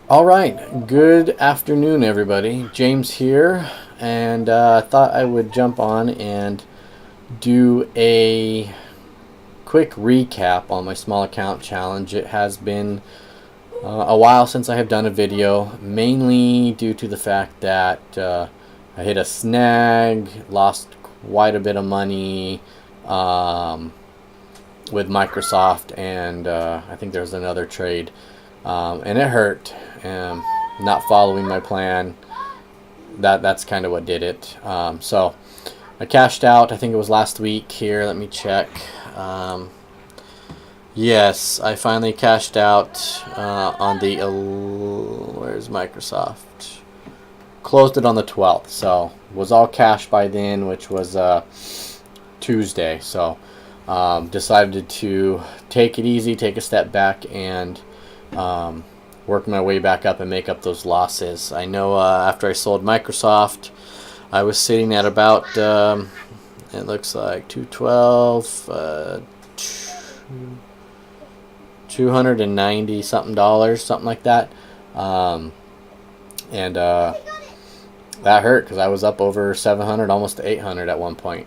All right, good afternoon, everybody. James here, and I thought I would jump on and do a quick recap on my small account challenge. It has been a while since I have done a video, mainly due to the fact that I hit a snag, lost quite a bit of money with Microsoft, and I think there's another trade, and it hurt. Not following my plan, that's kind of what did it. So I cashed out. I think it was last week here. Let me check. Yes, I finally cashed out on the where's Microsoft? Closed it on the 12th, so was all cash by then, which was Tuesday. So decided to take it easy, take a step back, and work my way back up and make up those losses. I know after I sold Microsoft, I was sitting at about it looks like 212, 290 something dollars, something like that, and that hurt because I was up over 700, almost to 800 at one point.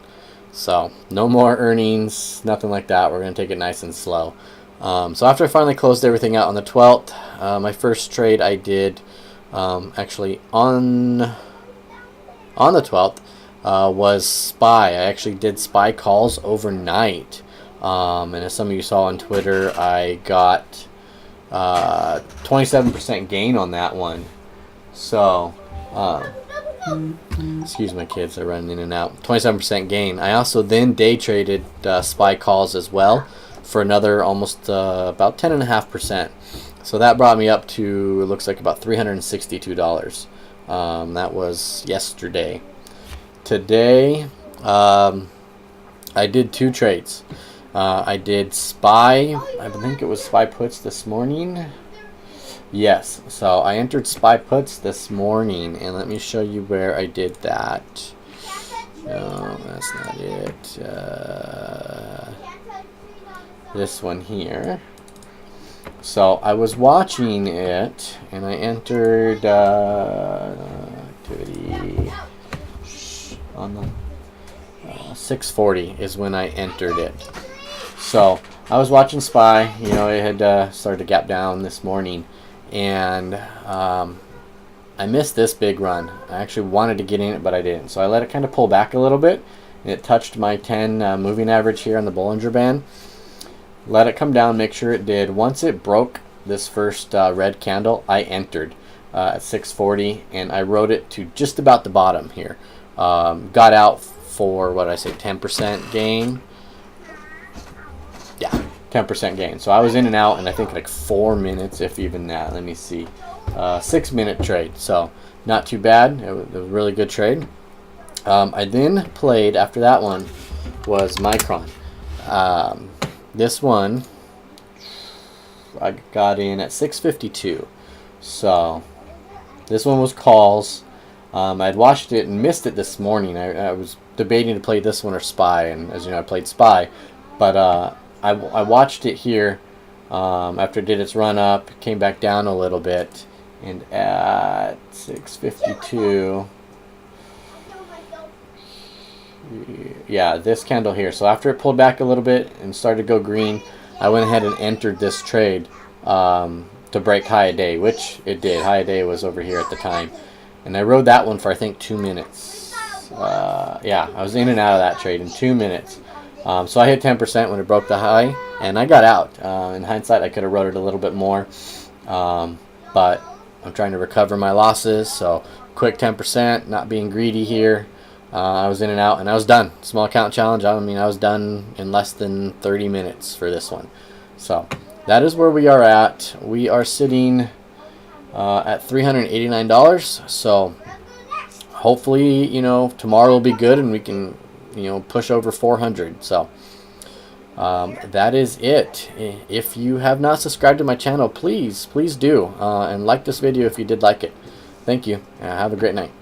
So no more earnings, nothing like that. We're gonna take it nice and slow. So after I finally closed everything out on the 12th, my first trade I did actually on the 12th was SPY. I actually did SPY calls overnight. And as some of you saw on Twitter, I got 27% gain on that one. So, excuse my kids, they're running in and out. 27% gain. I also then day traded SPY calls as well for another almost about 10.5%. So that brought me up to, it looks like, about $362. That was yesterday. Today, I did two trades. I did SPY, I think it was SPY puts this morning. Yes, so I entered SPY puts this morning, and let me show you where I did that. No, that's not it. This one here. So I was watching it, and I entered activity on the 640 is when I entered it. So I was watching SPY. You know, it had started to gap down this morning, and I missed this big run. I actually wanted to get in it, but I didn't. So I let it kind of pull back a little bit, and it touched my 10 moving average here on the Bollinger Band. Let it come down, make sure it did. Once it broke this first red candle, I entered at 640, and I rode it to just about the bottom here. Got out for, what did I say, 10% gain? Yeah, 10% gain. So I was in and out in I think like 4 minutes, if even that. Let me see. 6-minute trade. So not too bad. It was a really good trade. I then played, after that one, was Micron. This one I got in at 652. So this one was calls. I'd watched it and missed it this morning. I was debating to play this one or SPY, and as you know, I played SPY. But I watched it here after it did its run up, came back down a little bit, and at 652, yeah, this candle here. So after it pulled back a little bit and started to go green, I went ahead and entered this trade to break high a day, which it did. High a day was over here at the time, and I rode that one for I think 2 minutes. Yeah, I was in and out of that trade in 2 minutes. So I hit 10% when it broke the high, and I got out. In hindsight, I could have rode it a little bit more, but I'm trying to recover my losses. So quick 10%, not being greedy here. I was in and out, and I was done. Small account challenge. I mean, I was done in less than 30 minutes for this one. So that is where we are at. We are sitting at $389. So hopefully, you know, tomorrow will be good, and we can, you know, push over 400. So that is it. If you have not subscribed to my channel, please do, and like this video if you did like it. Thank you. Have a great night.